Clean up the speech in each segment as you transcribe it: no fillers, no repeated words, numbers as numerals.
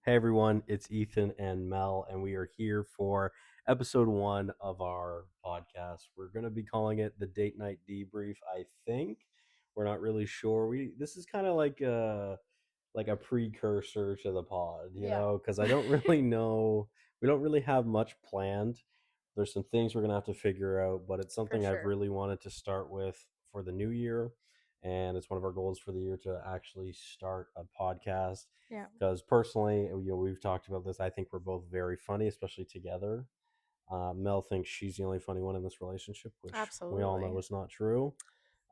Hey everyone, it's Ethan and Mel, and we are here for episode 1 of our podcast. We're going to be calling it the Date Night Debrief, I think. We're not really sure. This is kind of like a precursor to the pod, Yeah. because I don't really know. We don't really have much planned. There's some things we're going to have to figure out, but it's For something I've sure. really wanted to start with for the new year, and it's one of our goals for the year to actually start a podcast Yeah. because personally, we've talked about this. I think we're both very funny, especially together. Mel thinks she's the only funny one in this relationship, which we all know Absolutely. is not true.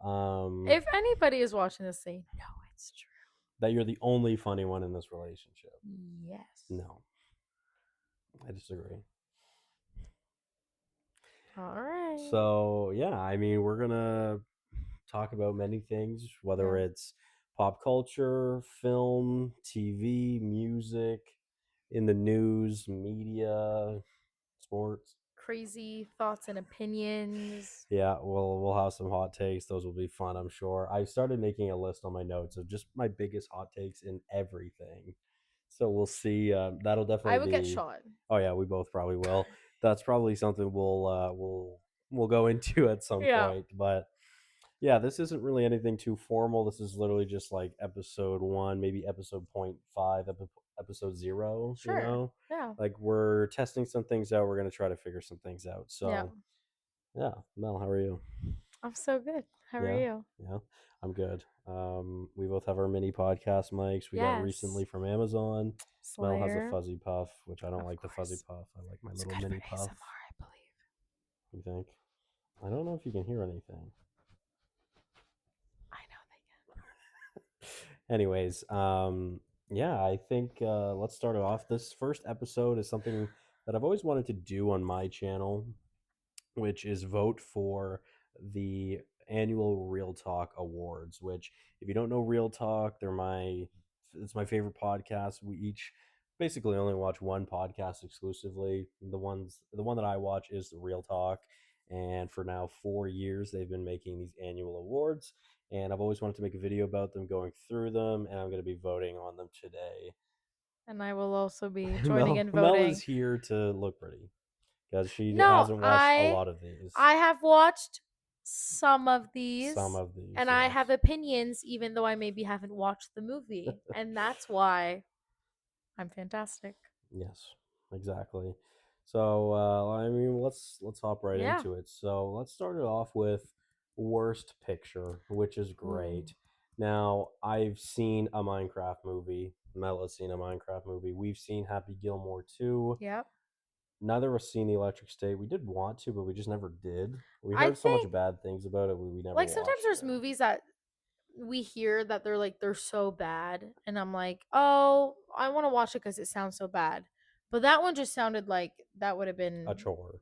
If anybody is watching this, say no, it's true. That you're the only funny one in this relationship. Yes. No, I disagree. All right. So yeah, I mean, we're gonna talk about many things, whether Yeah. it's pop culture, film, TV, music, in the news, media, sports. Crazy thoughts and opinions. Yeah, we'll have some hot takes. Those will be fun, I'm sure. I started making a list on my notes of just my biggest hot takes in everything. So we'll see. That'll I definitely would get be. shot. Oh yeah, we both probably will. That's probably something we'll go into at some Yeah. point. But yeah, this isn't really anything too formal. This is literally just like episode 1, maybe episode point 5, episode 0. Sure. Yeah. Like we're testing some things out. We're gonna try to figure some things out. Yeah. So yeah, Mel, how are you? I'm so good. How are Yeah, you? yeah, I'm good. We both have our mini podcast mics we got Yes. recently from Amazon. Mel has a Slayer. fuzzy puff, which I don't Of like the fuzzy course. puff. I like my It's little good for mini puff. ASMR, I believe. You think? I don't know if you can hear anything. I know they Anyways, yeah, I think let's start it off. This first episode is something that I've always wanted to do on my channel, which is vote for the annual Real Talk Awards. Which, if you don't know Real Talk, it's my favorite podcast. We each basically only watch one podcast exclusively. The one that I watch is the Real Talk, and for now 4 years they've been making these annual awards. And I've always wanted to make a video about them, going through them, and I'm going to be voting on them today. And I will also be joining Mel in Mel is voting. here to look pretty because she No, hasn't watched a I lot of these. I have watched some of Some these of these, and I yes. have opinions even though I maybe haven't watched the movie. And that's why I'm fantastic. Yes, exactly. So I mean, let's hop right Yeah. into it. So let's start it off with worst picture, which is Ooh. great. Now I've seen a Minecraft movie. Mel has seen a Minecraft movie. We've seen Happy Gilmore 2. Yep. Neither of us seen the Electric State. We did want to, but we just never did. We I heard so much think bad things about it. We never like sometimes watched there's it. movies that we hear that they're so bad and I'm like, "Oh, I want to watch it cuz it sounds so bad." But that one just sounded like that would have A been chore.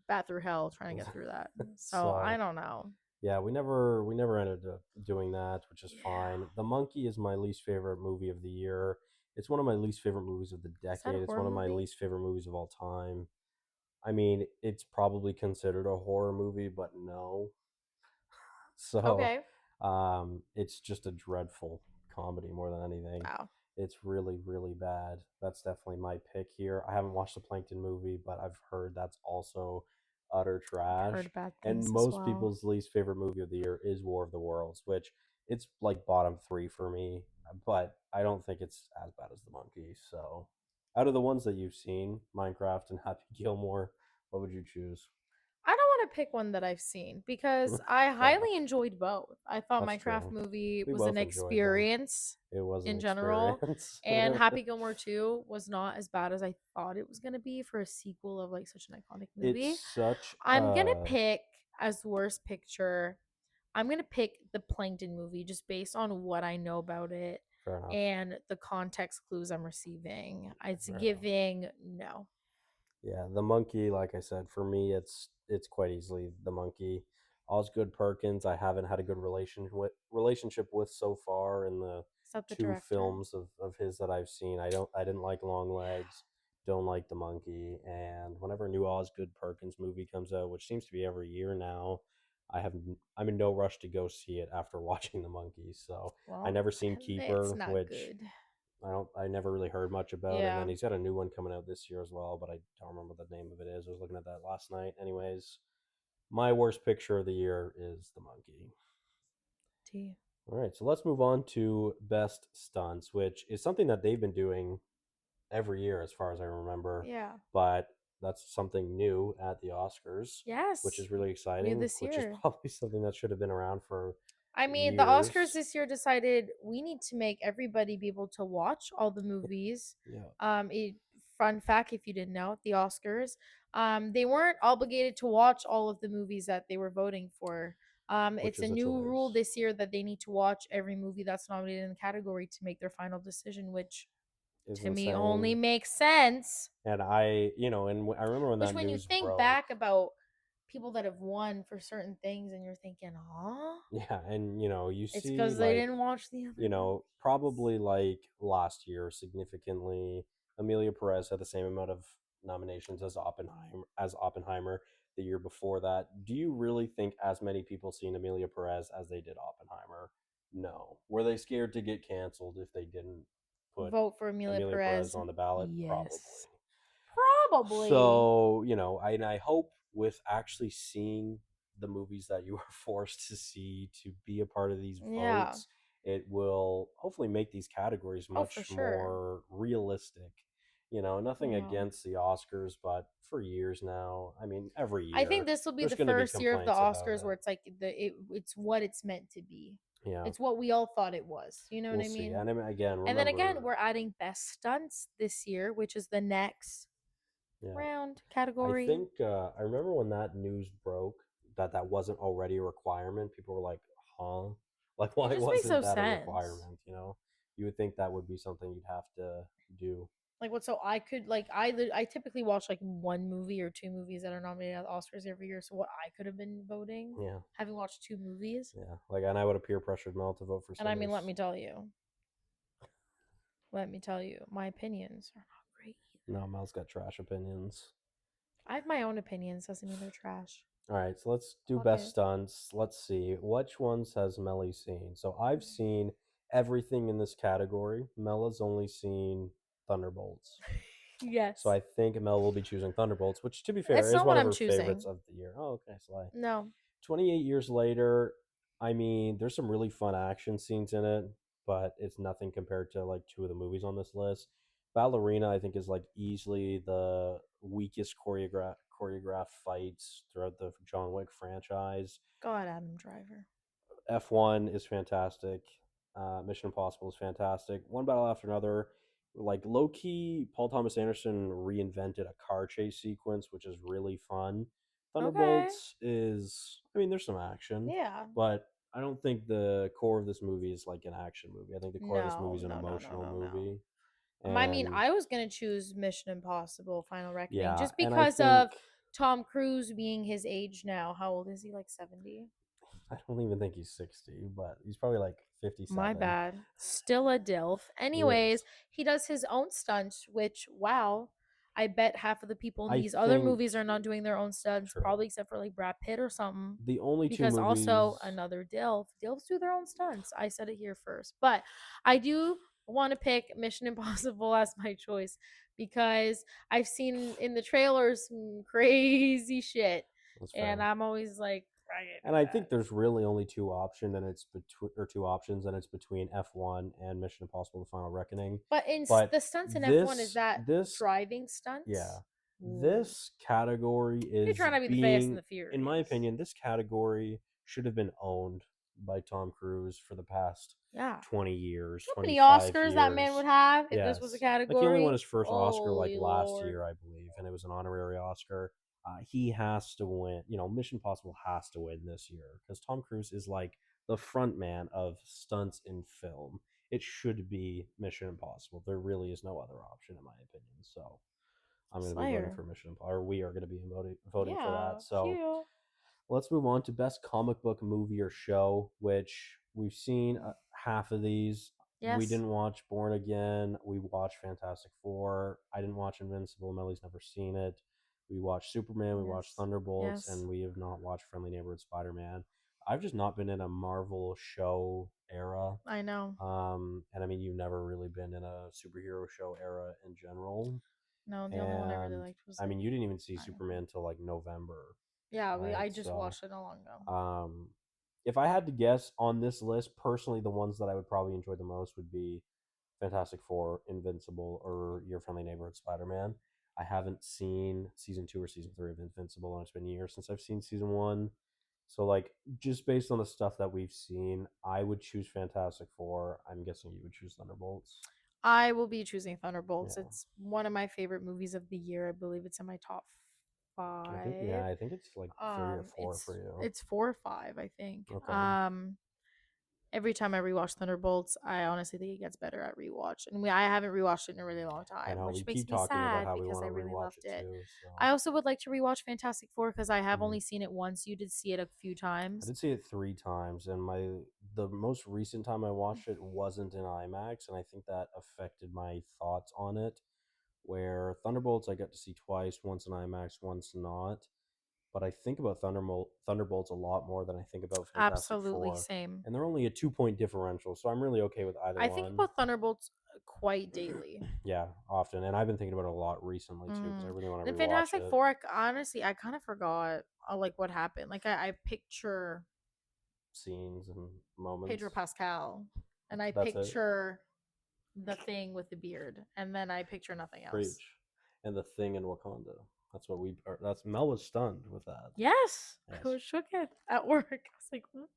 bat through hell trying to get through that. So, I So don't know. yeah, we never ended up doing that, which is Yeah. fine. The Monkey is my least favorite movie of the year. It's one of my least favorite movies of the Is that a decade. It's horror one of my movie? least favorite movies of all time. I mean, it's probably considered a horror movie, but no. So, Okay. it's just a dreadful comedy more than anything. Wow. It's really, really bad. That's definitely my pick here. I haven't watched the Plankton movie, but I've heard that's also utter I've trash. heard bad And things as most well. people's least favorite movie of the year is War of the Worlds, which it's like bottom 3 for me, but I don't think it's as bad as the Monkey. So, out of the ones that you've seen, Minecraft and Happy Gilmore, what would you choose? I don't want to pick one that I've seen because I Fair enough. highly enjoyed both. I thought That's Minecraft true. movie We was an both enjoyed them. experience It was an in general, experience. and Happy Gilmore 2 was not as bad as I thought it was going to be for a sequel of like such an iconic It's movie. such I'm going to pick as worst picture. I'm going to pick the Plankton movie just based on what I know about it fair enough. and the context clues I'm receiving. It's Fair enough. giving no. Yeah, the Monkey, like I said, for me it's quite easily the Monkey. Osgood Perkins, I haven't had a good relationship with so far in the Is that the two director? films of his that I've seen. I didn't like Long Legs, don't like the Monkey, and whenever a new Osgood Perkins movie comes out, which seems to be every year now, I'm in no rush to go see it after watching the Monkey. So I Well, never seen it's Keeper, not which good. I never really heard much about. And then Yeah. he's got a new one coming out this year as well, but I don't remember what the name of it is. I was looking at that last night. Anyways, my worst picture of the year is the monkey. T. All right, so let's move on to best stunts, which is something that they've been doing every year as far as I remember, Yeah. but that's something new at the Oscars, which Yes. is really New exciting, this which is year. probably something that should have been around for I mean, the Oscars years. this year decided we need to make everybody be able to watch all the movies. Yeah, Fun fact, if you didn't know, the Oscars, they weren't obligated to watch all of the movies that they were voting for. which It's a is a new rule choice. this year that they need to watch every movie that's nominated in the category to make their final decision, which Is to me only insane. makes sense. And I remember when Which, that when you news think broke. back about people that have won for certain things, and you're thinking, "Huh, Yeah, and you it's see because they like didn't watch the other movies." probably like last year significantly, Amelia Perez had the same amount of nominations as Oppenheimer the year before that. Do you really think as many people seen Amelia Perez as they did Oppenheimer? No. Were they scared to get canceled if they didn't put Vote for Amelia Amelia Perez Perez. on the ballot? Probably. Yes. Probably. So, I hope with actually seeing the movies that you are forced to see to be a part of these Yeah. votes, it will hopefully make these categories Oh, for much sure. more realistic. Nothing Yeah. against the Oscars, but for years now, I mean, every I think year, this will be there's the going to be first year of the complaints about Oscars it. where it's like it's what it's meant to be. Yeah, It's what we all thought it was. You know what we'll I see. mean? And I mean, again, And then again, remember, we're adding best stunts this year, which is the next yeah, round I category. think I remember when that news broke that wasn't already a requirement. People were like, "Huh? Like, It why just makes wasn't no that a sense. requirement?" You would think that would be something you'd have to do. Like what? So I could like I typically watch like one movie or two movies that are nominated at the Oscars every year. So what I could have been voting, Yeah, having watched two movies. yeah. Like, and I would have peer pressured Mel to vote for And I mean, Sinners. let me tell you, my opinions are not great either. No, Mel's got trash opinions. I have my own opinions. Doesn't mean they're trash. All right, so let's do Fuck best it. stunts. Let's see which ones has Melly seen. So I've seen everything in this category. Mel has only seen Thunderbolts. So Yes. I think Mel will be choosing Thunderbolts, which, to be fair, It's is not one what of I'm her favorites choosing. of the year. Oh, okay, Sly. No. 28 years later, I mean, there's some really fun action scenes in it, but it's nothing compared to like two of the movies on this list. Ballerina, I think, is like easily the weakest choreographed fights throughout the John Wick franchise. God, Adam Driver. F1 is fantastic. Mission Impossible is fantastic. One battle after another. Like low key, Paul Thomas Anderson reinvented a car chase sequence, which is really fun. Okay. Thunderbolts is, I mean, there's some action, Yeah. but I don't think the core of this movie is like an action movie. I think the core of this movie No, is an no, no, no, emotional no, no. movie. I mean, And I was gonna choose Mission Impossible: Final Reckoning yeah, just and I because of think Tom Cruise being his age now. How old is he? Like 70? I don't even think he's 60, but he's probably like My 57. bad. Still a DILF. He Anyways, is. he does his own stunts, which, wow, I bet half of the people in I these other think movies are not doing their own stunts, true. probably except for like Brad Pitt or something. The only two Because also movies. another DILF. DILFs do their own stunts. I said it here first. But I do want to pick Mission Impossible as my choice because I've seen in the trailers some crazy shit. That's And fair. I'm always like, I can't And do I that. think there's really only two options, and it's between F1 and Mission Impossible: The Final Reckoning. But But the stunts in F1, is this that this driving yeah, stunts? Ooh. this category You're is trying to be the Fast and being, the in my Furious. opinion, this category should have been owned by Tom Cruise for the past Yeah. 20 years, You know how many 25 Oscars that man would years. have if this was a Yes. Like he only won category? his first Oscar like Holy last Lord. year, I believe, and it was an honorary Oscar. He has to win. Mission Impossible has to win this year because Tom Cruise is like the front man of stunts in film. It should be Mission Impossible. There really is no other option, in my opinion. So I'm going to be voting Slayer. for Mission Impossible, or we are going to be voting for that. Yeah, So cute. let's move on to best comic book movie or show, which we've seen half of these. We Yes. didn't watch Born Again. We watched Fantastic Four. I didn't watch Invincible. Melly's never seen it. We watched Superman. We watched Yes. Thunderbolts, Yes. and we have not watched Friendly Neighborhood Spider Man. I've just not been in a Marvel show era. I know. And I mean, you've never really been in a superhero show era in general. No, the only one I really And liked was I like mean, you didn't even see Iron Man. Superman till like November, Yeah, right? I just So, watched it not long ago. um, if I had to guess on this list, personally, the ones that I would probably enjoy the most would be Fantastic Four, Invincible, or Your Friendly Neighborhood Spider Man. I haven't seen season 2 or season 3 of Invincible, and it's been years since I've seen season 1. So, like, just based on the stuff that we've seen, I would choose Fantastic Four. I'm guessing you would choose Thunderbolts. I will be choosing Thunderbolts. Yeah, It's one of my favorite movies of the year. I believe it's in my top five. I think it's like 3 or 4 for you. It's 4 or 5, I think. Okay, Every time I rewatch Thunderbolts, I honestly think it gets better at rewatch. And I haven't rewatched it in a really long I time, know we which makes keep me talking about sad how we because want I to really rewatch loved it it. too. I So, also would like to rewatch Fantastic Four because I have mhm. only seen it once. You did see it a few I times. did see it 3 times, and the most recent time I watched it wasn't in IMAX, and I think that affected my thoughts on it. Where Thunderbolts I got to see twice, once in IMAX, once not. But I think about Thunderbolts a lot more than I think about Fantastic Absolutely Four, same. and they're only a 2 point differential, so I'm really okay with either I think one. about Thunderbolts quite daily. Yeah, often, and I've been thinking about it a lot recently too because I Mm. really want to The rewatch Fantastic it. Four, honestly, I kind of forgot like what happened. Like I picture Scenes and Pedro moments. Pascal, and I That's it. picture the Thing with the beard, and then I picture nothing else. Preach. And the thing in Wakanda. That's what we are. That's Mel was stunned with that. Yes, I Yes. was shook at work. I was like, what?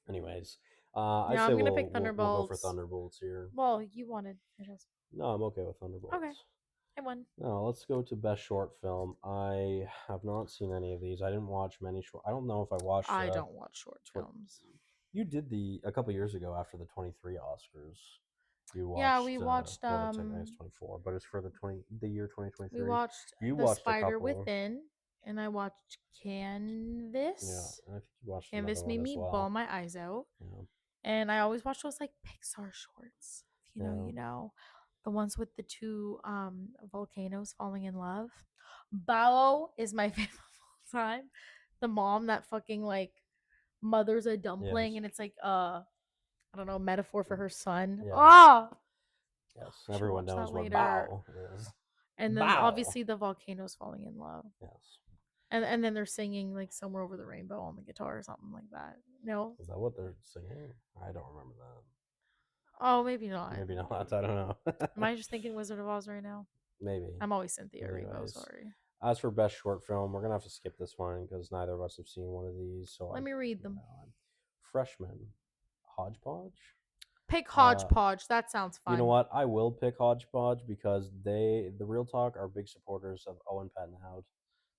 Anyways, I'd Yeah, say I'm gonna pick we'll go for Thunderbolts. Thunderbolts here. Well, you wanted Fantastic. No, I'm okay with Okay, Thunderbolts. I won. No, let's go to best short film. I have not seen any of these. I didn't watch many short. I don't know if I watched. I don't watch short Tw- films. you did the a couple years ago after the 23 Oscars. You Yeah, we watched. watched Well, that's I guess 24, but it's for the year we 2023. watched You The watched a Spider couple. Within, and I watched Yeah, Canvas. and I think you watched another Canvas one made as me bawl well. my eyes out. Yeah, And I always watch those like Pixar shorts. If you know, yeah. you know. The ones with the two volcanoes falling in love. Bao is my favorite of all time. The mom that fucking like mothers a dumpling Yes. and it's like I don't know, metaphor for her son. Yes. Ah, Yes. should Everyone watch knows that what later. bow is. And then Bow. obviously the volcanoes falling in love. Yes. And then they're singing like somewhere over the rainbow on the guitar or something like that. No? Is that what they're singing? I don't remember that. Oh, maybe not. Maybe not. I don't know. Am I just thinking Wizard of Oz right now? Maybe. I'm always Cynthia Erivo, Anyways, sorry. as for best short film, we're gonna have to skip this one because neither of us have seen one of these. So Let me read them. I'm freshman hodgepodge. Pick Uh, Hodgepodge. That sounds you know fun. what? I will pick hodgepodge because the Real Talk, are big supporters of Owen Pattenhout.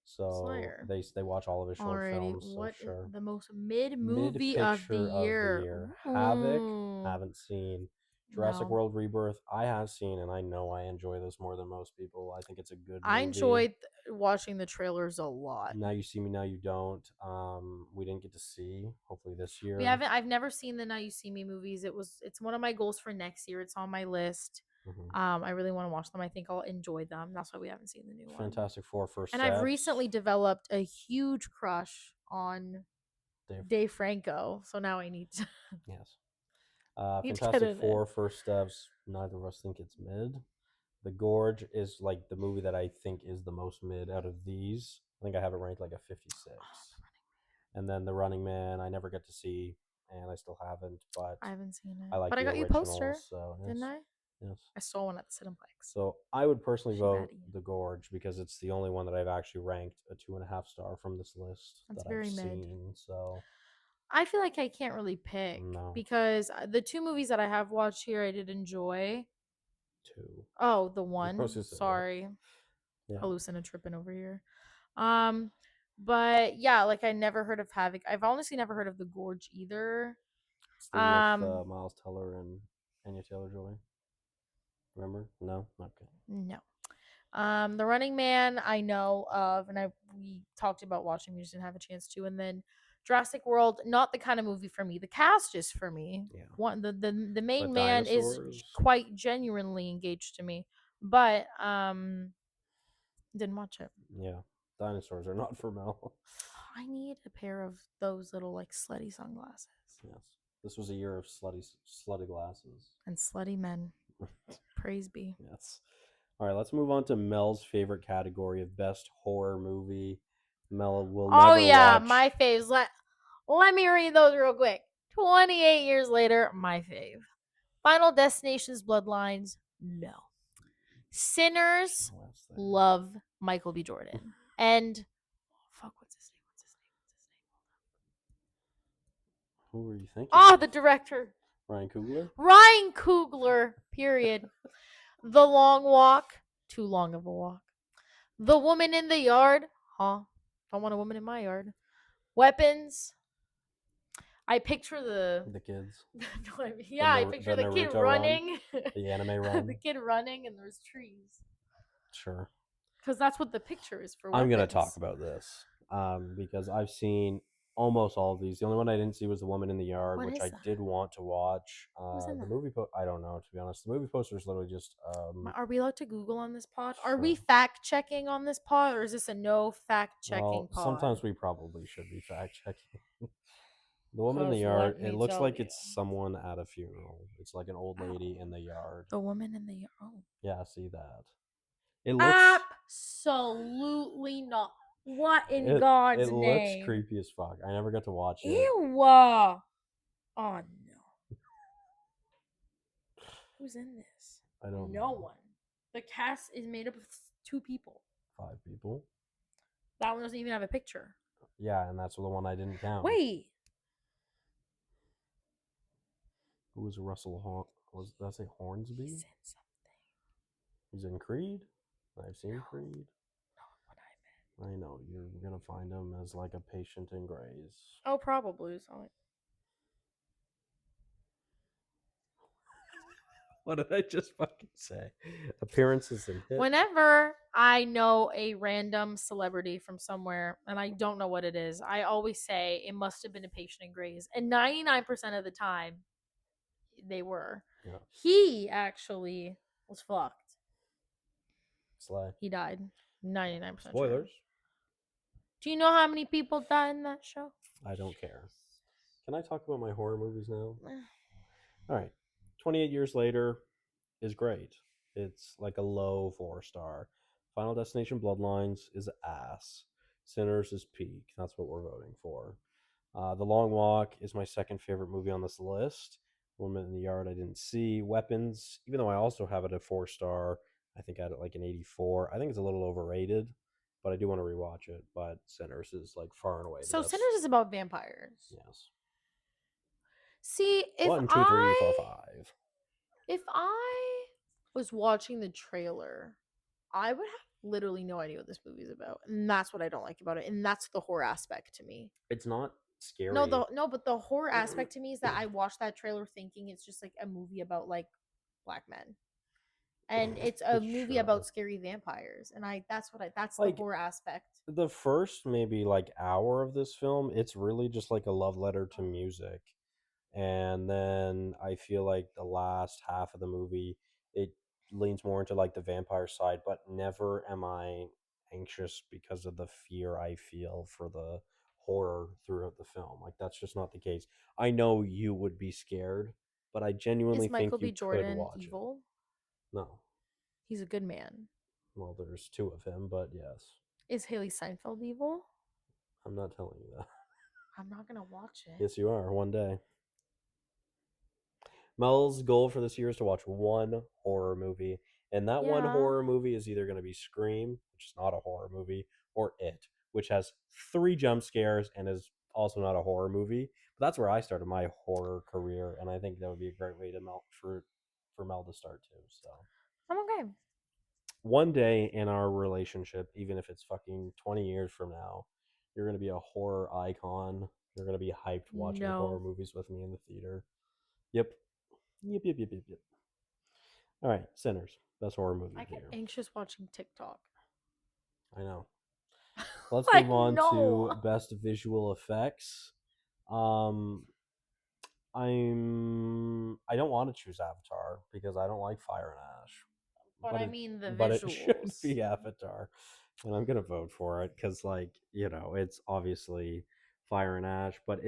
So Slayer. they watch all of his short Alrighty. films. So What is sure. the most mid Mid movie of the picture of the year? year. Havoc, Ooh. haven't seen. Jurassic No. World Rebirth, I have seen, and I know I enjoy this more than most people. I think it's a good I movie. enjoyed watching the trailers a lot. Now You See Me, Now You Don't. We didn't get to see. Hopefully this We year. haven't I've never seen the Now You See Me movies. It's one of my goals for next year. It's on my list. Hmm. I really want to watch them. I think I'll enjoy them. That's why we haven't seen the new one. Fantastic Four, First And I've Steps. recently developed a huge crush on Dave. Dave Franco. So now I need to Yes. need to get Fantastic in it. Four, First Steps. Neither of us think it's mid. The Gorge is like the movie that I think is the most mid out of these. I think I have it ranked like a 56. And then The Running Man, I never get to see, and I still haven't, but I haven't seen it. I like But I the got you a poster, originals. So yes, didn't I? yes. I saw one at the Cineplex. So I would personally She vote baddie. The Gorge because it's the only one that I've actually ranked a 2.5 star from this list That's that I've very mid. seen. So I feel like I can't really pick no, because the two movies that I have watched here I did enjoy. two. Oh, the I one. was just say yeah, Sorry. yeah. Hallucina tripping over here. Um, but yeah, like I never heard of Havoc. I've honestly never heard of The Gorge either. It's the with Um, Miles Teller and Anya Taylor Joy. Remember? No, okay. no. The Running Man I know of, and we talked about watching. We just didn't have a chance to. And then Jurassic World, not the kind of movie for me. The cast is for me. Yeah, One the but main man is dinosaurs. quite genuinely engaged to me, but didn't watch it. Yeah, dinosaurs are not for Mel. I need a pair of those little like slutty sunglasses Yes. This was a year of slutty glasses. and slutty men. Praise be. Yes. All right, let's move on to Mel's favorite category of best horror movie. Mel will Oh never yeah, watch. my faves. Let me read those real quick. 28 years later, my fave. Final Destination's Bloodlines, no. Sinners, Last thing. love Michael B. Jordan. And fuck, what's his name? Who were you thinking? Oh, of? the director. Ryan Coogler? Ryan Coogler, period. The Long Walk, too long of a walk. The Woman in the Yard, huh? Don't want a woman in my yard. Weapons. I picture the The kids. no, yeah, I picture the kid Naruto run? running. The anime run? The kid running and there's trees. Sure. Because that's what the picture is for I'm weapons. going to talk about this because I've seen almost all of these. The only one I didn't see was The Woman in the Yard, What which is I that? did want to watch. Who's in The that? movie, I don't know, to be honest. The movie poster is literally just. Are we allowed to Google on this pod? Are Sure. we fact checking on this pod, or is this a no fact checking pod? Sometimes we probably should be fact checking. The Woman in the 'Cause Yard, let it me looks tell like you. it's someone at a funeral. It's like an old lady in the yard. The Woman in the Yard. Oh. Yeah, see that. It looks. Absolutely not. What in It God's looks name? creepy as fuck. I never got to watch it. Ew. Oh no. Who's in this? I don't No know. one. The cast is made up of 2 people. 5 people. That one doesn't even have a picture. Yeah, and that's the one I didn't count. Wait. Who was Russell did I say Hornsby? He's in something. He's in Creed. I've seen Creed. Not what I meant. I know you're gonna find him as like a patient in Grays. Oh, probably. So What did I just fucking say? Appearances in Hit. whenever I know a random celebrity from somewhere and I don't know what it is, I always say it must have been a patient in Grays. And 99% of the time, they were. Yeah. He actually was fucked. Slay. He died. 99% Spoilers. True. Do you know how many people died in that show? I don't care. Can I talk about my horror movies now? All right. 28 years later is great. It's like a low 4-star. Final Destination Bloodlines is ass. Sinners is peak. That's what we're voting for. The Long Walk is my second favorite movie on this list. Woman in the Yard I didn't see. Weapons, even though I also have it at 4-star, I think I had it like an 84. I think it's a little overrated, but I do want to rewatch it. But Sinners is like far and away the So best. Sinners is about vampires. Yes. See, if 1, 2, 3, 4, 5. If I was watching the trailer, I would have literally no idea what this movie's about, and that's what I don't like about it, and that's the horror aspect to me. It's not scary. No, but the horror aspect to me is that I watched that trailer thinking it's just like a movie about like black men, and it's a movie about scary vampires, and that's Like, the horror aspect. The first maybe like hour of this film, it's really just like a love letter to music. And then I feel like the last half of the movie, it leans more into like the vampire side, but never am I anxious because of the fear I feel for the horror throughout the film. Like that's just not the case. I know you would be scared, but I genuinely Is Michael think you B. could Jordan watch evil? it. No. He's a good man. Well, there's 2 of him, but yes. Is Haley Seinfeld evil? I'm not telling you that. I'm not gonna watch it. Yes, you are. One day. Mel's goal for this year is to watch one horror movie, and that one horror movie is either going to be Scream, which is not a horror movie, or It, which has 3 jump scares and is also not a horror movie. But that's where I started my horror career, and I think that would be a great way to for Mel to start too. So I'm okay. one day in our relationship, even if it's fucking 20 years from now, you're going to be a horror icon. You're going to be hyped watching horror movies with me in the theater. Yep. Yep. All right, Sinners, best horror movie. I get anxious watching TikTok. I know. Let's Like, move on no. to best visual effects. I don't want to choose Avatar because I don't like fire and ash. But I mean the But it should visuals. be Avatar. and I'm gonna vote for it because, like, it's obviously Fire and Ash, but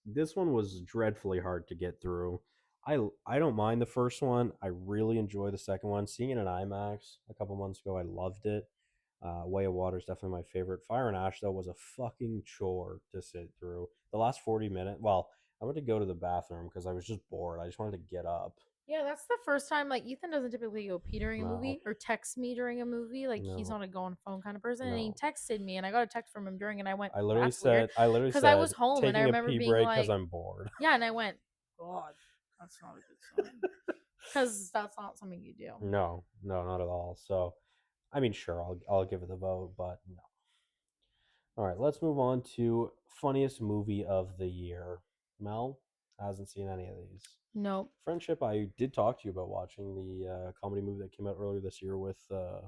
this one was dreadfully hard to get through. I don't mind the first one. I really enjoy the second one. Seeing it in IMAX a couple months ago, I loved it. Way of Water is definitely my favorite. Fire and Ash though was a fucking chore to sit through. The last 40 minutes. Well, I went to go to the bathroom because I was just bored. I just wanted to get up. Yeah, that's the first time. Like Ethan doesn't typically go pee during a No, movie or text me during a movie. Like he's no, not a go on phone kind of person. And he no. texted me, and I got a text from him during, and I went, I literally "That's weird," said, I literally because I was said, home, and I taking a remember pee being break because like, I'm bored. "Yeah," and I went, "God, that's not a good sign," because that's not something you do. No, no, not at all. So, I mean, sure, I'll give it the vote, but no. All right, let's move on to funniest movie of the year. Mel hasn't seen any of these. Nope. Friendship, I did talk to you about watching the comedy movie that came out earlier this year Like the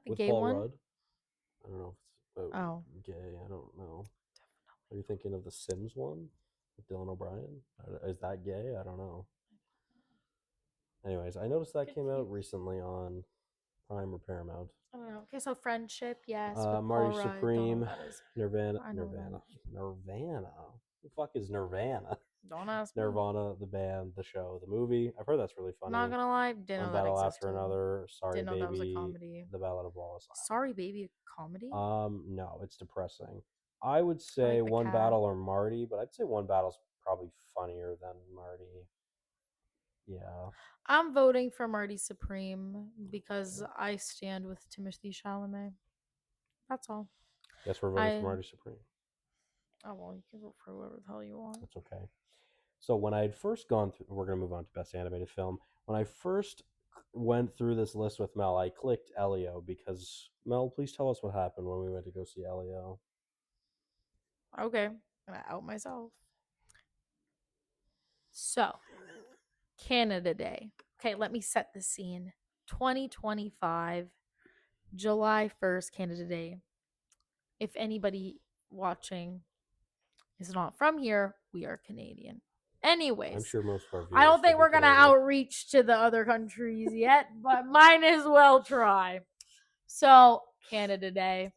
with gay Paul one. Rudd. I don't know if it's about Oh, gay. I don't know. Are you thinking of the Sims one with Dylan O'Brien? Is that gay? I don't know. Anyways, I noticed that came out confused. recently on Prime or Paramount. I don't know. Okay, so friendship, yes, with Marty Paul Rudd. Don't know what Supreme, that is. Nirvana, I know what that Nirvana, is. Nirvana. Who the fuck is Nirvana? Don't ask me. Nirvana, the band, the show, the movie. I've heard that's really I'm not funny. gonna lie, didn't One know that Battle After existed. Another, Sorry Didn't know that was a Baby, comedy. The Ballad of Wallace Sorry, baby, a comedy? No, it's depressing. I would I say like the One cat. Battle or Marty, but I'd say One Battle's probably funnier than Marty. Yeah. I'm voting for Marty Supreme because Okay. I stand with Timothy Chalamet. That's all. Guess we're voting for I Marty Supreme. oh well, you can vote for whoever the hell you want. That's okay. So when I had first gone through, we're going to move on to best animated film. When I first went through this list with Mel, I clicked Elio because Mel, please tell us what happened when we went to go see Elio. Okay, I'm gonna out myself. So, Canada Day. Okay, let me set the scene. 2025, July 1st, Canada Day. If anybody watching is not from here, we are Canadian. I'm Anyways, sure most of our I don't viewers will think be we're gonna Canadian. outreach to the other countries yet, but might as well try. So, Canada Day.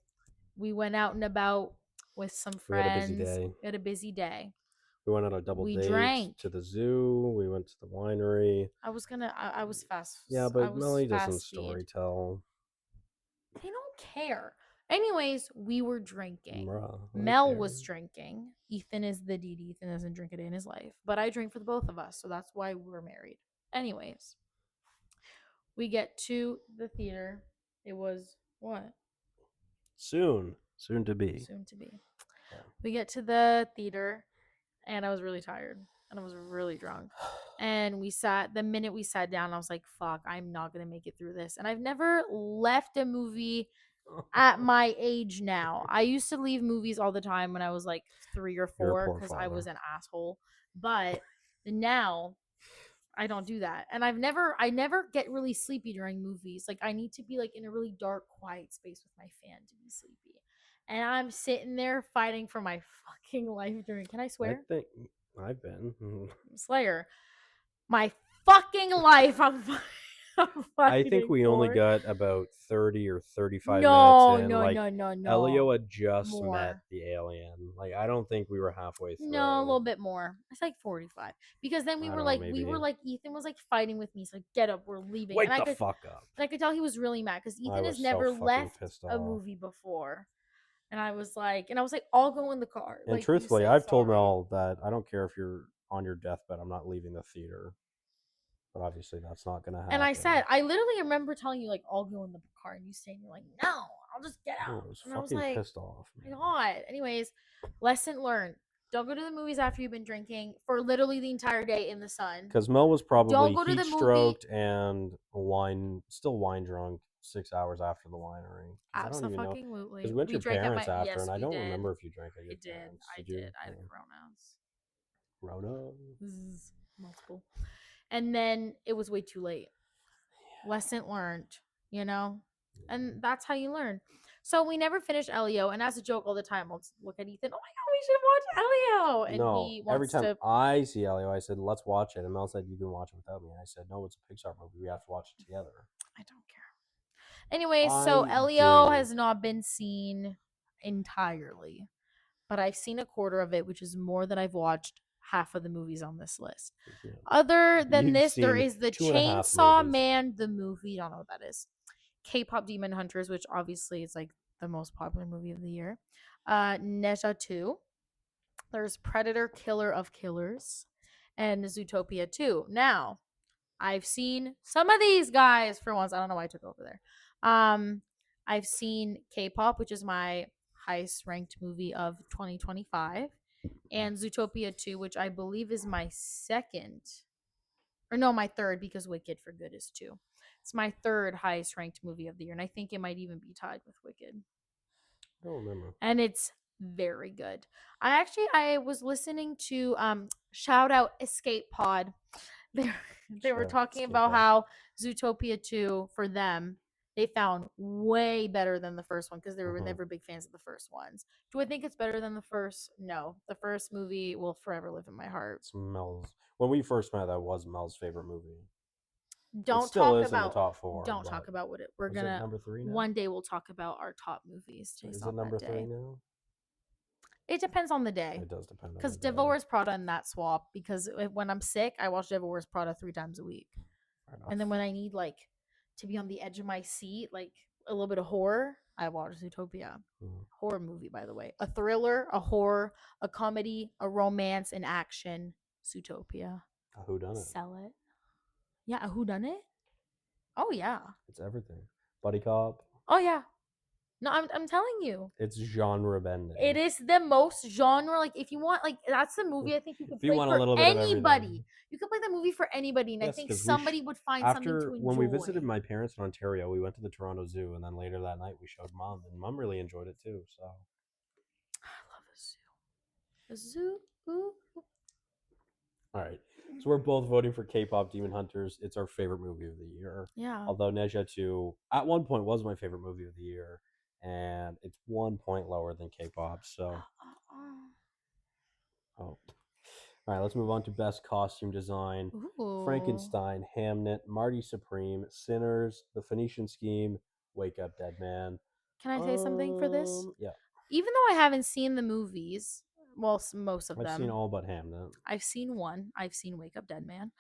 We went out and about with some We had a busy friends. day. We had a busy day. We went on a double We date drank. to the zoo. We went to the winery. I was Yeah, I but was Melanie doesn't fast feed. story tell. They don't care. Anyways, we were drinking. Bruh, I Mel care. was drinking. Ethan is the DD. Ethan doesn't drink a day in his life. But I drink for the both of us, so that's why we're married. Anyways, we get to the theater. It was what? Soon to be. Soon to be. Yeah. We get to the theater, and I was really tired and I was really drunk. And the minute we sat down, I was like, fuck, I'm not going to make it through this. And I've never left a movie at my age now. I used to leave movies all the time when I was like 3 or You're a 4 poor because I was father. an asshole. But now I don't do that. And I never get really sleepy during movies. Like I need to be like in a really dark, quiet space with my fan to be sleepy. And I'm sitting there fighting for my fucking life during. Can I I swear? think I've been. Slayer. My fucking life. I'm I think fighting we only for. got about 30 or 35 minutes No, in. no, Like, no, no, Elio no. had just met More. the alien. Like, I don't think we were halfway No, a through. little bit more. It's like 45. Because then I don't know, we were maybe. like, Ethan was like fighting with me. He's like, get up, we're leaving. Wake the fuck up. And I could tell he was really mad because I Ethan has was so never fucking left pissed a off. movie before. And I was like, I'll go in the car. And Like you truthfully, say I've told sorry. Mel that I don't care if you're on your deathbed, I'm not leaving the theater. But obviously, that's not going to And I happen. said, I literally remember telling you, like, I'll go in the car. And you saying, you're like, no, I'll just get I out. was And I was fucking like, pissed off, my man. God. Anyways, lesson learned. Don't go to the movies after you've been drinking for literally the entire day in the sun. Because Mel was Don't probably go to heat the movie. stroked and still wine drunk 6 hours after the winery. Because I don't even know. Because Absolutely. we went to We your drank at parents my after, yes, and I we don't did. remember if you drank at I your did. parents. I Did you? did. I had Yeah. Coronas. Rona? Multiple. And then it was way too late. Lesson learned, you know? And that's how you learn. So we never finished Elio, and as a joke all the time, let's look at Ethan. Oh my god, we should watch Elio, and No. he Every wants time to. I see Elio, I said, let's watch it. And Mel said, you can watch it without me. And I said, no, it's a Pixar movie. We have to watch it together. I don't care. Anyways, so I Elio do. has not been seen entirely, but I've seen a quarter of it, which is more than I've watched half of the movies on this list. Yeah. Other than You've this, there seen is the 2.5 Chainsaw movies. Man, the movie. I don't know what that is. K-pop Demon Hunters, which obviously is like the most popular movie of the year. Neja 2. There's Predator Killer of Killers and Zootopia 2. Now, I've seen some of these guys for once. I don't know why I took over there. I've seen K-pop, which is my highest ranked movie of 2025, and Zootopia 2, which I believe is my second, or no, my third, because Wicked for Good is 2. It's my third highest ranked movie of the year, and I think it might even be tied with Wicked. I don't remember. And it's very good. I was listening to shout out Escape Pod. They were Sure. talking Skip about that. how Zootopia 2 for them they found way better than the first one because they were Mhm. never big fans of the first ones. Do I think it's better than the first? No. The first movie will forever live in my heart. It's Mel's. When we first met, that was Mel's favorite movie. It Don't still talk is in the about top 4, don't but talk about what it we're is it gonna number 3 now? one day we'll talk about our top movies. Today's Is it not that number 3 day. now? It depends on the day. It does depend on Because the Devil day. Wears Prada and that swap. Because when I'm sick, I watch Devil Wears Prada 3 times a week. Fair enough. And then when I need like to be on the edge of my seat, like a little bit of horror, I watch Zootopia. Horror movie, by the way. A thriller, a horror, a comedy, a romance, an action. Zootopia. A whodunit. Sell it. Yeah, a whodunit? Oh yeah. It's everything. Buddy cop. Oh yeah. No, I'm telling you. It's genre bending. It is the most genre. Like, if you want, like, that's the movie I think you could If you play want a for little bit of anybody. everything. You could play the movie for anybody, and I Yes, think 'cause somebody would find something to After enjoy. when we visited my parents in Ontario, we went to the Toronto Zoo, and then later that night we showed Mom, and Mom really enjoyed it too. So I love a zoo. A zoo. Ooh. all right, so we're both voting for K-pop Demon Hunters. It's our favorite movie of the year. Yeah. Although Neja 2 at one point was my favorite movie of the year, and it's 1 point lower than K-pop. So oh. All right, let's move on to best costume design. Ooh. Frankenstein, Hamnet, Marty Supreme, Sinners, The Phoenician Scheme, Wake Up Dead Man. Can I say something for this? Yeah. Even though I haven't seen the movies, well, most of I've them. seen all but Hamnet. I've seen one. I've seen Wake Up Dead Man.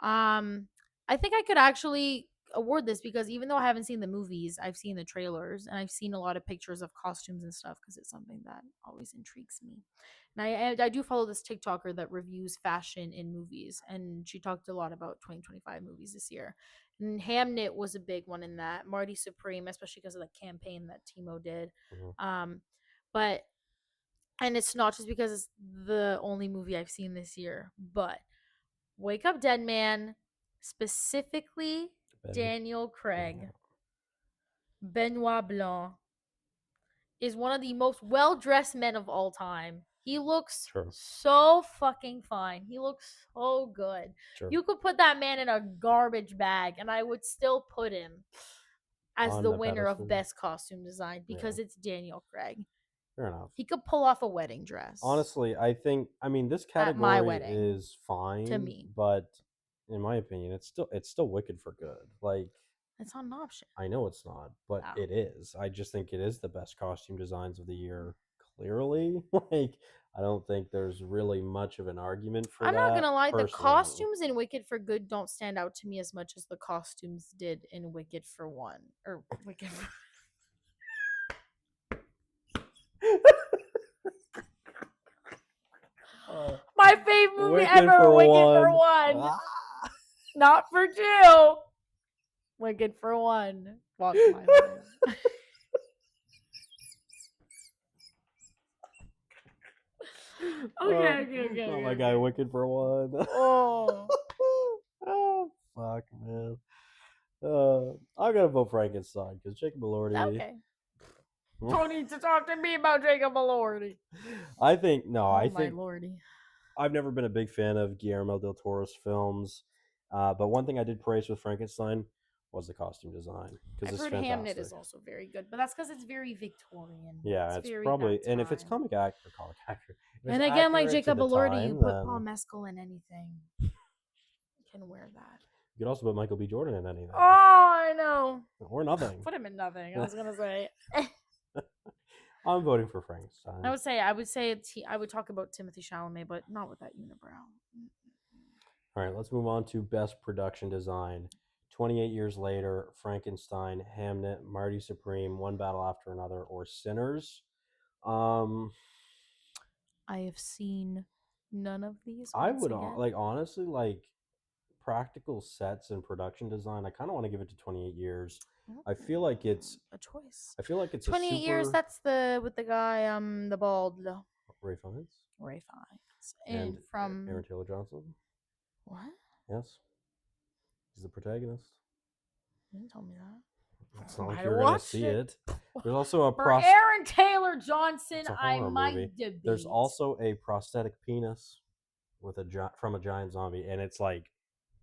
I think I could actually award this because even though I haven't seen the movies, I've seen the trailers and I've seen a lot of pictures of costumes and stuff because it's something that always intrigues me. And I do follow this TikToker that reviews fashion in movies, and she talked a lot about 2025 movies this year. And Hamnet was a big one in that. Marty Supreme, especially because of the campaign that Timo did. But and it's not just because it's the only movie I've seen this year, but Wake Up Dead Man, specifically Daniel Craig, Benoit Blanc, is one of the most well-dressed men of all time. He looks so fucking fine. He looks so good. You could put that man in a garbage bag and I would still put him as the winner of best costume design because it's Daniel Craig. Fair enough. He could pull off a wedding dress. Honestly, I mean this category is fine to me, but in my opinion, it's still Wicked for Good. Like, it's not an option. I know it's not, but it is. I just think it is the best costume designs of the year. Clearly, like, I don't think there's really much of an argument for that. I'm not gonna lie, the costumes in Wicked for Good don't stand out to me as much as the costumes did in Wicked for One or Wicked. My favorite movie ever, Wicked for One. Not for two. Wicked for One. Walk my way. Okay. Oh my God, Wicked for One. Oh. Oh, fuck, man. I'm gonna vote Frankenstein because Jacob Elordi. Okay. Don't need to talk to me about Jacob Elordi. I think my lordy. I've never been a big fan of Guillermo del Toro's films, but one thing I did praise with Frankenstein was the costume design because it's fantastic. Hamnet is also very good, but that's because it's very Victorian. Yeah, it's probably, and if it's comic actor, and again, like Jacob Elordi, you put Paul Mescal in anything, you can wear that. You could also put Michael B. Jordan in anything. Oh, I know. Or nothing. Put him in nothing. I was gonna say. I'm voting for Frankenstein. I would say I would talk about Timothy Chalamet, but not with that unibrow. All right, let's move on to best production design. 28 years later, Frankenstein, Hamnet, Marty Supreme, One Battle After Another, or Sinners. Um, I have seen none of these I once would again. like honestly like practical sets and production design. I kind of want to give it to 28 years. I feel like it's a choice. I feel like it's a 28 years. super That's the with the guy the bald Ray Fiennes Ray Fiennes and and from Aaron Taylor Johnson. what? Yes, he's the protagonist. You didn't tell me that. It's not I like might have you're gonna watched see it. it. There's also a For Aaron Taylor Johnson, It's a I horror might movie. debate. There's also a prosthetic penis with from a giant zombie, and it's like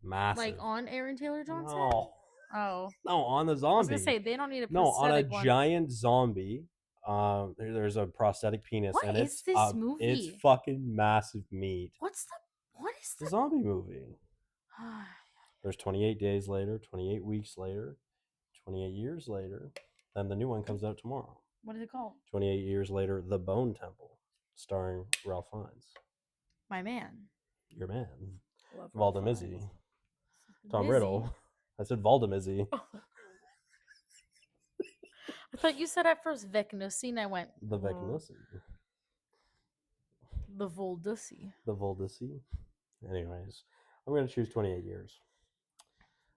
massive. like on Aaron Taylor Johnson. No, Oh, no, on the I was zombie. gonna say they don't need a No, on a prosthetic one. giant zombie. There's a prosthetic penis, What and is this movie? It's fucking massive meat. What is The zombie movie. There's 28 days later, 28 weeks later, 28 years later. Then the new one comes out tomorrow. What is it called? 28 years later, The Bone Temple, starring Ralph Fiennes. My man. Your man. Love Valdemizzi. Tom Riddle. I said Valdemizzi. I thought you said at first Vecnussy, and I went The Vecnussy. The Voldussy. The Voldussy. Anyways, I'm going to choose 28 years.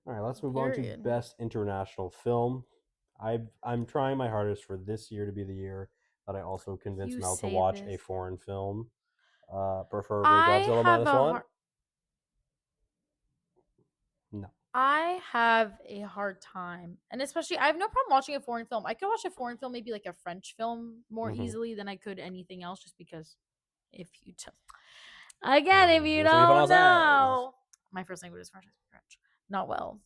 All right, let's move on to Best International Film. I'm trying my hardest for this year to be the year that I also convince Mel to watch a foreign film, preferably Godzilla Minus One. No. I have a hard time, and especially I have no problem watching a foreign film. I could watch a foreign film, maybe like a French film, more easily than I could anything else, just because if you again, if you don't know, my first language is French. Not well.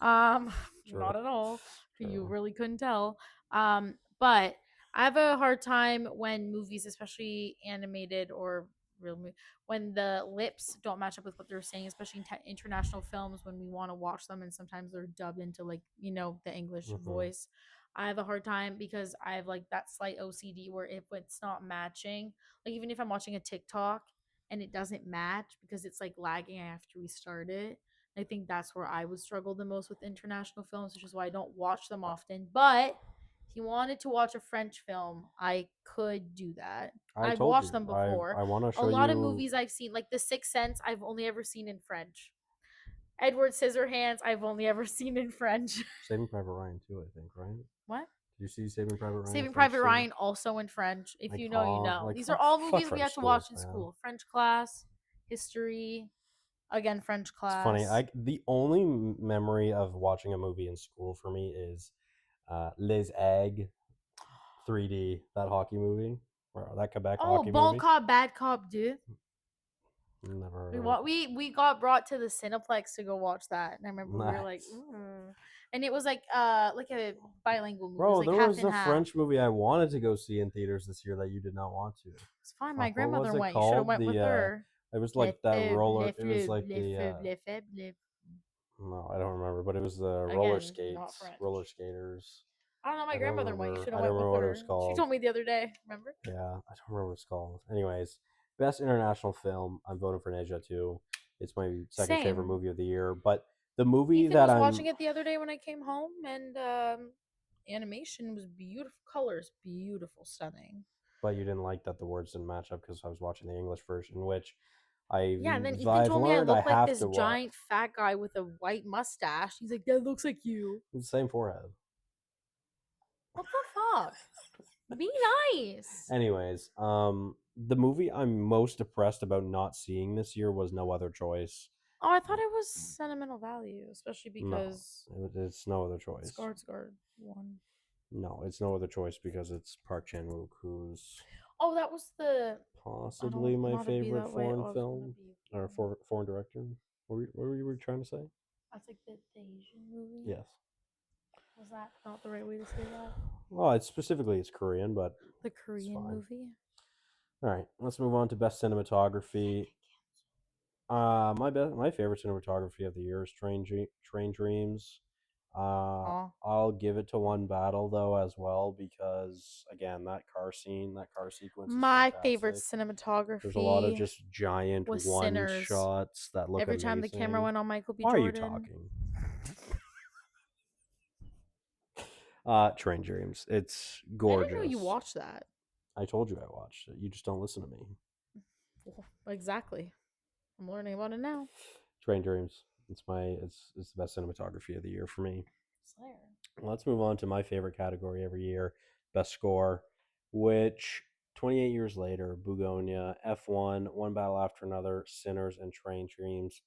Not at all. You really couldn't tell. But I have a hard time when movies, especially animated or real movie, when the lips don't match up with what they're saying, especially in international films when we want to watch them and sometimes they're dubbed into like the English voice. I have a hard time because I have like that slight OCD where if it's not matching, like even if I'm watching a TikTok and it doesn't match because it's like lagging, I have to restart it. I think that's where I would struggle the most with international films, which is why I don't watch them often. But if you wanted to watch a French film, I could do that. I've watched them before. I want to show a lot of movies I've seen, like The Sixth Sense, I've only ever seen in French. Edward Scissorhands, I've only ever seen in French. Saving Private Ryan too, I think, right? What? Did you see Saving Private Ryan? Saving Private Ryan also in French. If you know, you know. These are all movies we have to watch in school. French class, history, again French class. It's funny. The only memory of watching a movie in school for me is Les Aigues 3D, that hockey movie, or that Quebec hockey movie. Bon Cop, Bad Cop 2. Never heard of it. We got brought to the Cineplex to go watch that, and I remember we were like, and it was like a bilingual movie. Bro, there was a French movie I wanted to go see in theaters this year that you did not want to. It's fine. My grandmother went. You should have went with her. It was like that roller. It was like no, I don't remember, but it was the roller skates, roller skaters. I don't know. My grandmother went. You should have went with her. What it was called. She told me the other day. Remember? Yeah, I don't remember what it's called. Anyways, best international film. I'm voting for Neja too. It's my second favorite movie of the year. But the movie Ethan was watching it the other day when I came home, and animation was beautiful, colors beautiful, stunning. But you didn't like that the words didn't match up because I was watching the English version, which and then Ethan told me I look like this giant fat guy with a white mustache. He's like, that looks like you. It's the same forehead. What the fuck? Be nice. Anyways, the movie I'm most depressed about not seeing this year was No Other Choice. Oh, I thought it was Sentimental Value, especially because it's No Other Choice. Skarsgård won. No, it's No Other Choice because it's Park Chan-wook, who's that was the possibly my favorite foreign film or foreign director. What were you trying to say? That's like the Asian movie. Yes. Was that not the right way to say that? Well, it's Korean, but the Korean movie. All right, let's move on to best cinematography. My favorite cinematography of the year is Train Dreams. I'll I'll give it to One Battle though as well because again that car scene, that car sequence is My favorite fantastic. There's a lot of cinematography just giant was one Sinners. shots that look Every time the camera amazing. went on Michael B. Why are you Jordan. talking? Train Dreams. It's I didn't know you gorgeous. watched that. I told you I watched it. You just don't listen to me. Well, exactly. I'm learning about it now. Train Dreams. It's the best cinematography of the year for me. Slayer. Let's move on to my favorite category every year, best score, which 28 years later, Bugonia, F1, One Battle After Another, Sinners, and Train Dreams.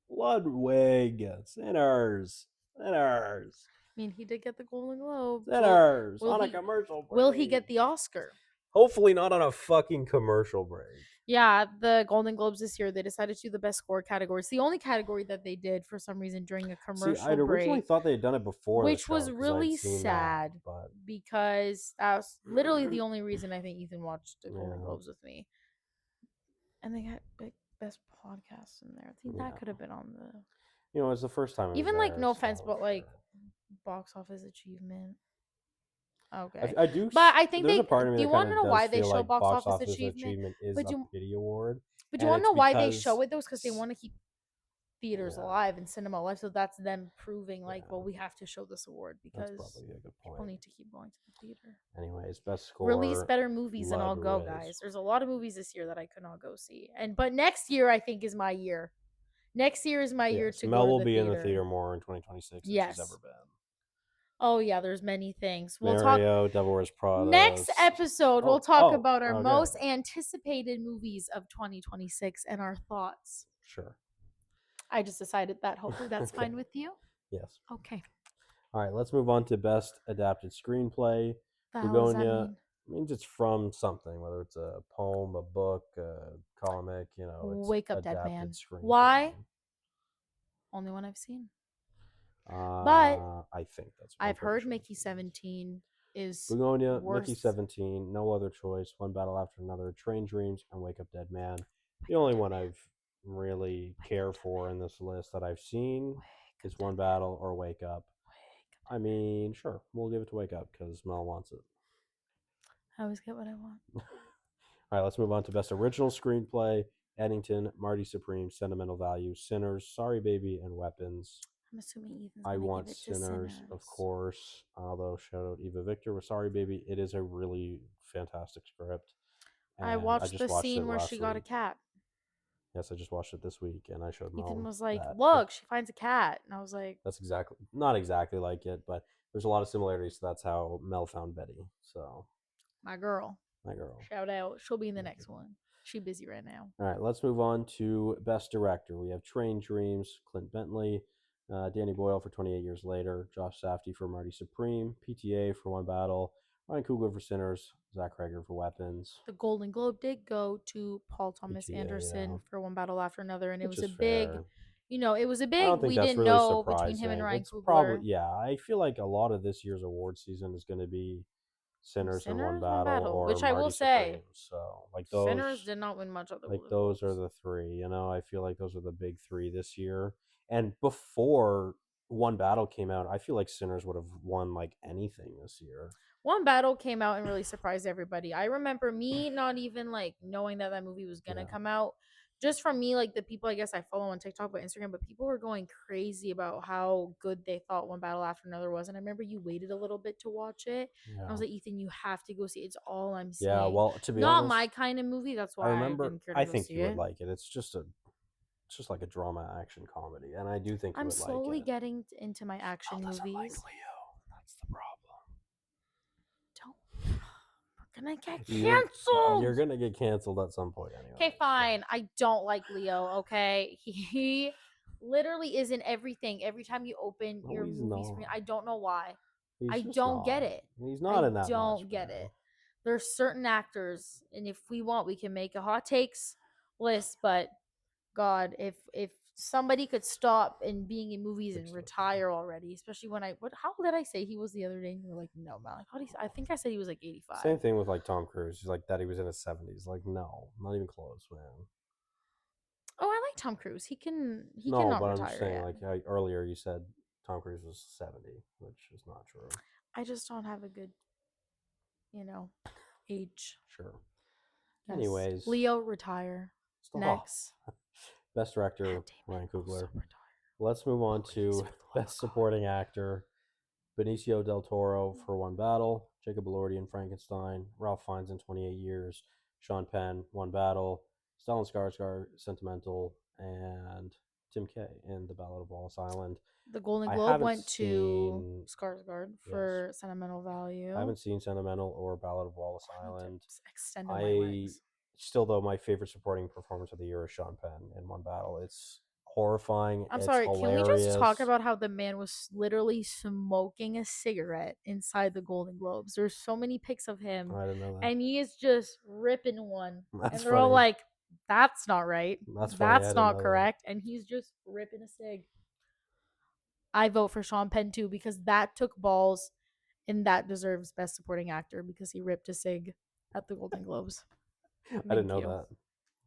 Ludwig, Sinners, Sinners, I mean, he did get the Golden Globe. Sinners Will on a he? commercial Will he break. get the Oscar? Hopefully not on a fucking commercial break. Yeah, the Golden Globes this year, they decided to do the best score category. It's the only category that they did for some reason during a See, commercial I'd originally break, thought they had done it before the which show was because I'd really seen that, sad but because that's literally the only reason I think Ethan watched the Golden yeah, Globes with me. And they got best podcasts in there. I think that yeah. could have been on the It was the first time it was even like there, no offense, so but like sure. box office achievement. Okay. I do. But I think There's a they part of me do you that kind want to of know does why they feel show like box box office office achievement? achievement is But a you pity award, but you and want to it's know why they because show it though? Because they want to keep theaters yeah, alive and cinema alive. So that's them proving like, well, yeah, we have to show this award that's because probably a good people point. need to keep going to the theater. Anyways, best Release score, better movies and I'll go, Ludwig. guys. There's a lot of movies this year that I could not go see. But next year I think is my year. Next year is my year Yes, to go Mel to will the be in the theater. theater more in 2026 than she's ever Yes. been. Oh yeah, there's many things. We'll talk Mario, Devil Wears Prada. next episode. We'll Oh, talk oh, about our okay, most anticipated movies of 2026 and our thoughts. sure. I just decided that. Hopefully that's Okay, fine with you. yes. Okay. All right, let's move on to best adapted screenplay. The hell does that Begonia mean? means it's from something, whether it's a poem, a book, a comic. It's Wake Up Dead adapted Man. screenplay. Why? Only one I've seen. But I think that's. I'm I've pretty heard sure that's Mickey what it is. 17 is Begonia, Mickey worse. 17, No Other Choice, One Battle After Another, Train Dreams, and Wake Up Dead Man. The Wake Up only Dead one Man. I've really Wake care Up Dead for Man. in this list that I've seen Wake Up is Dead One Man. Battle or Wake Up. Wake Up I Dead Man. mean, sure, we'll give it to Wake Up because Mel wants it. I always get what I want. All right, let's move on to Best Original Screenplay. Eddington, Marty Supreme, Sentimental Value, Sinners, Sorry Baby, and Weapons. I'm assuming Ethan's I gonna give Want it to Sinners, of Sinners. course. Although shout out Eva Victor with Sorry Baby. It is a really fantastic script. I And I watched just the watched it scene where she last got a week. cat. Yes, I just watched it this week and I showed Ethan Mel was like, that. "Look, she finds a cat," and I was like, That's exactly not exactly like it, but there's a lot of similarities. So that's how Mel found Betty. So "My girl, my girl. shout out. She'll be in the Thank you. next one. She busy right now." All right, let's move on to Best Director. We have Train Dreams, Clint Bentley, Danny Boyle for 28 Years Later, Josh Safdie for Marty Supreme, PTA for One Battle, Ryan Coogler for Sinners, Zach Kreger for Weapons, The Golden Globe did go to Paul Thomas PTA, yeah, Anderson for One Battle After Another, and it which was is a big, fair. it was a I big. don't think We that's didn't really know between him and surprising. Ryan It's probably, Coogler. yeah, I feel like a lot of this year's award season is going to be Sinners and One Sinners, One Battle Battle, or which I will Marty Supreme. say, So, Sinners did not win much at the like Golden those are Globes. the three, I feel like those are the big three this year. And before One Battle came out, I feel like Sinners would have won like anything this year. One Battle came out and really surprised everybody. I remember me not even like knowing that movie was gonna Yeah. come out. Just from me, like the people I guess I follow on TikTok but Instagram, but people were going crazy about how good they thought One Battle After Another was. And I remember you waited a little bit to watch it. And I Yeah. was like, Ethan, you have to go see it. It's all I'm Yeah, seeing. well, to be Not honest, my kind of movie. That's I why I remember didn't care to I go think see you would it. like it. It's just like a drama action comedy, and I do think you I'm would like slowly it. getting into my action Mel doesn't like movies. Leo. That's the problem. Don't. We're gonna get You're canceled. gonna get canceled at some point anyway. Okay, fine. I don't like Leo, okay? He literally is in everything. Every time you open No, your he's movie screen, not. I don't know why. He's I just don't get not. it. He's not I in that much, don't get man. it. There's certain actors, and if we want, we can make a hot takes list, but God, if somebody could stop in being in movies and 6'13". retire already, especially when how did I say he was the other day? And you were like, no, man. Like, I think I said he was like 85. Same thing with like Tom Cruise. He's like that. He was in his 70s. Like no, not even close, man. Oh, I like Tom Cruise. He No, cannot but I'm just retire saying. yet. Like earlier, you said Tom Cruise was 70, which is not true. I just don't have a good, you know, age Sure. guess. Anyways, Leo, retire. stop. Next. Best director Matt Damon, Ryan also Coogler. retire. Let's move on Please, to for the love of Best God. Supporting Actor. Benicio del Toro for One Battle, Jacob Elordi in Frankenstein, Ralph Fiennes in 28 Years, Sean Penn, One Battle, Stellan Skarsgård, Sentimental, and Tim Kaye in The Ballad of Wallace Island. The Golden I Globe haven't went to seen, Skarsgård yes, for sentimental I value. haven't seen Sentimental or Ballad of Wallace I need to Island. extend my I legs. still, though, my favorite supporting performance of the year is Sean Penn in One Battle. It's horrifying. I'm It's sorry, can we just talk hilarious. about how the man was literally smoking a cigarette inside the Golden Globes? There's so many pics of him, I didn't know that. and he is just ripping one. That's And they're all funny. like, that's not right. That's funny. I That's didn't not know that. correct. And he's just ripping a cig. I vote for Sean Penn too because that took balls and that deserves Best Supporting Actor because he ripped a cig at the Golden Globes. I didn't Thank know you. that.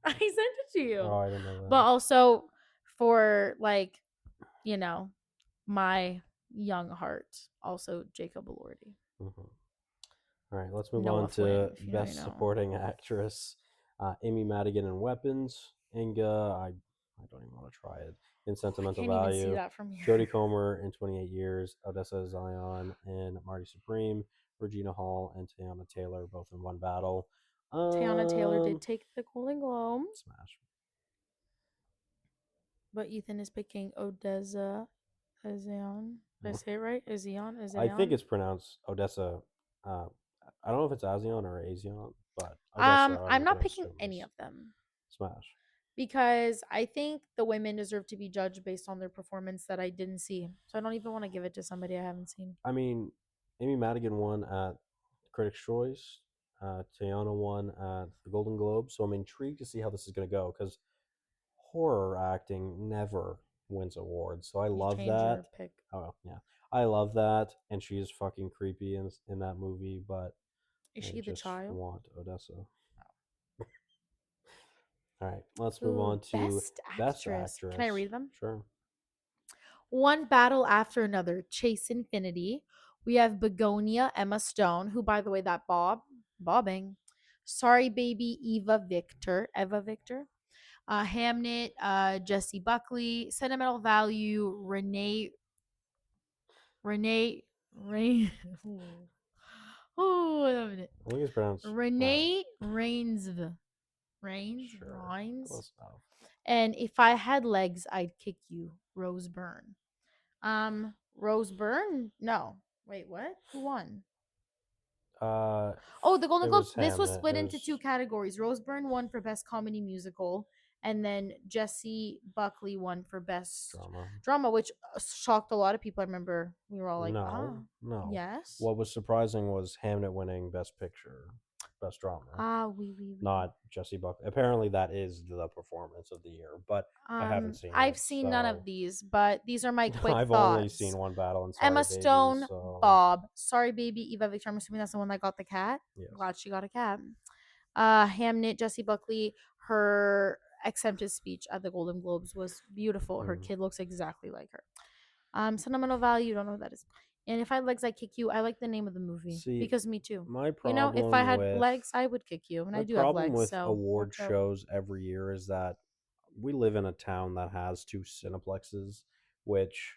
I sent it to Oh, you. I didn't know But that. also for like, you know, my young heart, also Jacob Elordi. Mhm. All right, let's move Noah on Flynn, to if you know, you Best know. Supporting Actress. Amy Madigan in Weapons. Inga, I don't even want to try it. In Oh, I Sentimental can't even see Value. that from here. Jodie Comer in 28 Years. Odessa Zion in Marty Supreme. Regina Hall and Teyana Taylor both in One Battle. Teyana Taylor did take the Golden Globe, Smash. but Ethan is picking Odessa Azion. Did I say it right? Azion? I think Azion? it's pronounced Odessa. Uh, I don't know if it's Azion or Azion, but Odessa I'm I'm not gonna picking assume any is of them Smash. because I think the women deserve to be judged based on their performance that I didn't see. So I don't even want to give it to somebody I haven't seen. I mean, Amy Madigan won at Critics' Choice. Teyana won at the Golden Globe. So I'm intrigued to see how this is going to go because horror acting never wins awards. So I You love change that. your pick. Oh yeah, I love that, and she is fucking creepy in that movie. But Is I she the just child? want Odessa. All right, let's move Ooh, on to best Best actress. Can I Actress. read them? Sure. One battle after another. Chase Infinity. We have Begonia Emma Stone, who, by the way, that bobbing. Sorry, baby, Eva Victor. Hamnet, Jesse Buckley. Sentimental Value, Renee, Rain. Oh, wait a minute. I think it's pronounced. Renee Rainsv. Sure. Rhines. Close enough. And if I had legs, I'd kick you. Rose Byrne. Rose Byrne? No. Wait, what? Who won? Uh, Oh, the Golden it Globes. was This was Hamnet. It split into two was categories. Rose Byrne won for Best Comedy Musical, and then Jesse Buckley won for Best drama. Drama, which shocked a lot of people. I remember we were all like, No, ah, no. yes. What was surprising was Hamnet winning Best Picture, Best Drama, Ah, oui. not Jesse Buckley. Apparently, that is the performance of the year, but I haven't seen I've it, seen none of so these, but these are my quick I've only seen thoughts. One Battle and Sorry Emma Baby. Stone, So Bob. Sorry, baby, Eva Victor. I'm assuming that's the one that got the cat. yes, Glad she got a cat. Hamnet, Jessie Buckley, her acceptance speech at the Golden Globes was beautiful. Her mm. kid looks exactly like her. Sentimental Value, don't know what that is. And If I Had Legs, I Kick You. I like the name of the movie See, because me too. my You know, if I problem had with legs, I would kick you, and I my do have problem legs, with so award watch out. shows every year is that we live in a town that has two cineplexes, which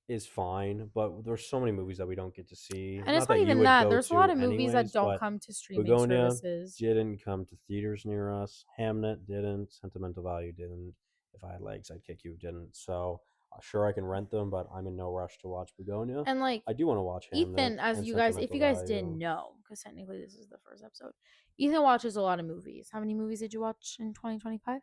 is fine, but there's so many movies that we don't get to see. And Not it's not that you even would that. go There's a lot to of movies that anyways, don't but come to streaming Begonia services. didn't come to theaters near us. Hamnet didn't. Sentimental Value didn't. If I Had Legs, I'd Kick You didn't. So sure, I can rent them, but I'm in no rush to watch Begonia. And like I do want to watch Hamnet Ethan, as and you guys, if Sentimental you guys didn't Value. know, because technically this is the first episode, Ethan watches a lot of movies. How many movies did you watch in 2025?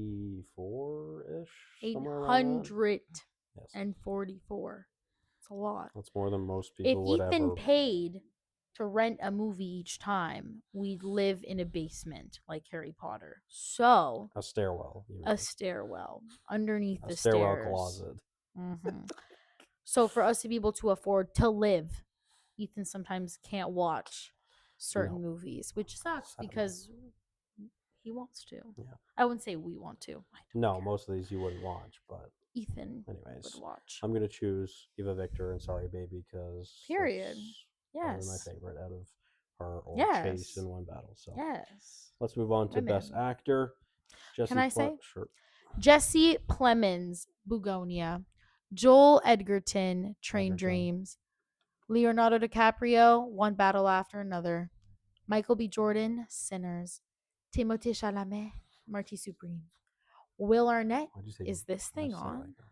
844 ish, somewhere around that. 844. Yes, It's a lot. that's more than most If people would Ethan ever. paid to rent a movie each time, we'd live in a basement like Harry Potter. So, A stairwell, you a mean? stairwell underneath A the stairwell stairs. closet. So, for us to be able to afford to live, Ethan sometimes can't watch certain No, movies, which sucks sadly. because he wants to. Yeah. I wouldn't say we want to. I don't No, care. most of these you wouldn't watch, but Ethan would Anyways, watch. I'm gonna choose Eva Victor and Sorry Baby because Period. that's probably my Yes. favorite out of her, or Chase Yes. in One Battle. So Yes. let's move on to Best Women. Actor. Can I say? Sure. Jesse Plemons, Bugonia. Joel Edgerton, Train Edgerton. Dreams. Leonardo DiCaprio, One Battle After Another. Michael B. Jordan, Sinners. Timothée Chalamet, Marty Supreme. Will Arnett, Why'd you say? is this Why'd thing you say it on? like that?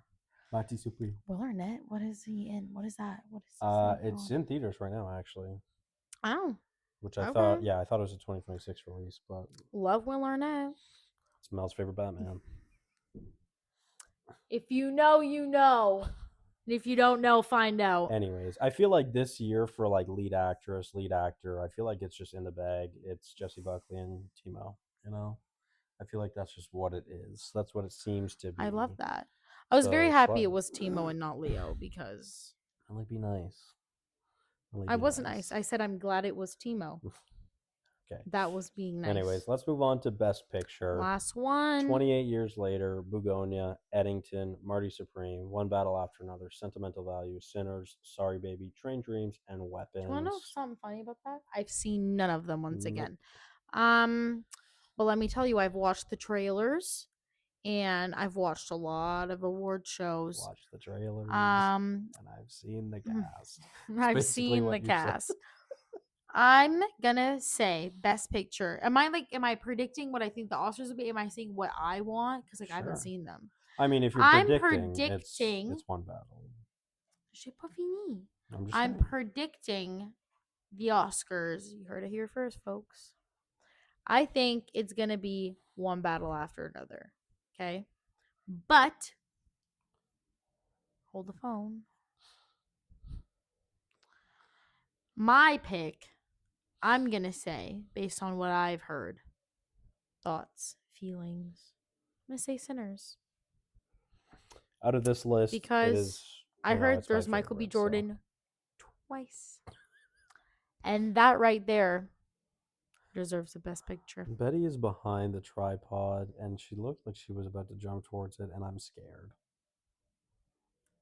Marty Supreme. Will Arnett, what is he in? What is that? What is this thing It's called? in theaters right now, actually. Oh, Which I okay. thought, yeah, I thought it was a 2026 release, but Love Will Arnett. it's Mel's favorite Batman. If you know, you know. And if you don't know, find out. Anyways, I feel like this year for like lead actress, lead actor, I feel like it's just in the bag. It's Jessie Buckley and Timo. You know, I feel like that's just what it is. That's what it seems to be. I love that. I was very So happy it was Timo and not Leo because Only be nice. Only I be wasn't nice. I said I'm glad it was Timo. Okay. That was being nice. Anyways, let's move on to Best Picture. Last one. 28 years later, Bugonia, Eddington, Marty Supreme, One Battle After Another, Sentimental Value, Sinners, Sorry Baby, Train Dreams, and Weapons. Do you want to know something funny about that? I've seen none of them once Nope. again. But let me tell you, I've watched the trailers and I've watched a lot of award shows. Watched the trailers. And I've seen the cast. I've seen the cast. I'm gonna say Best Picture. Am I predicting what I think the Oscars will be? Am I saying what I want? Because I haven't seen them. I mean, if you're predicting, it's One Battle. J'ai pas fini. I'm predicting the Oscars. You heard it here first, folks. I think it's gonna be One Battle After Another. Okay, but hold the phone. My pick, I'm gonna say, based on what I've heard, thoughts, feelings, I'm gonna say Sinners. Out of this list, because I heard there's Michael B. Jordan twice, and that right there deserves the Best Picture. Betty is behind the tripod, and she looked like she was about to jump towards it, and I'm scared.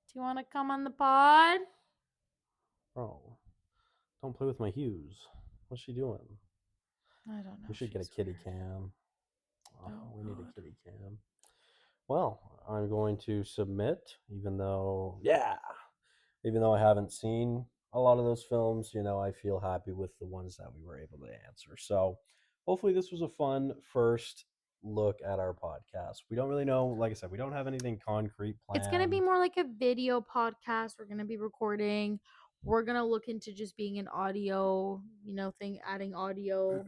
Do you want to come on the pod? Bro, don't play with my hues. What's she doing? I don't know. We should get a kitty cam. Oh, we need a kitty cam. Well, I'm going to submit, even though I haven't seen a lot of those films, I feel happy with the ones that we were able to answer. So hopefully this was a fun first look at our podcast. We don't really know, like I said, we don't have anything concrete planned. It's going to be more like a video podcast. We're going to be recording. We're going to look into just being an audio, thing, adding audio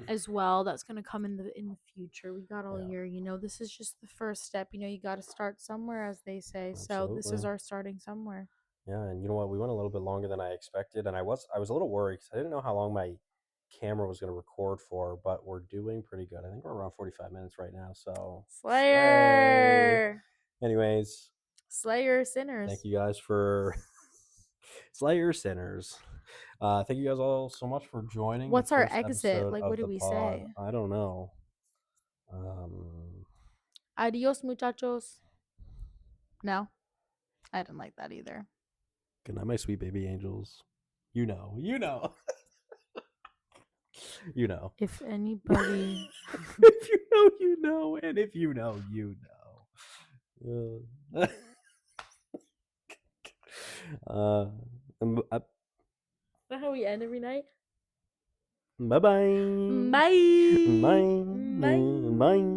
as well. That's going to come in the future. We got all year, this is just the first step. You got to start somewhere, as they say. Absolutely. So this is our starting somewhere. Yeah, and you know what? We went a little bit longer than I expected, and I was a little worried because I didn't know how long my camera was going to record for, but we're doing pretty good. I think we're around 45 minutes right now. So Slayer. Anyways, Slayer Sinners. Thank you guys for Slayer Sinners. Thank you guys all so much for joining. What's our exit? Like, what do we say? I don't know. Adios, muchachos. No, I didn't like that either. Good night, my sweet baby angels. You know. You know. If anybody. If you know, you know. And if you know, you know. Is that how we end every night? Bye-bye. Bye. Bye. Bye. Bye.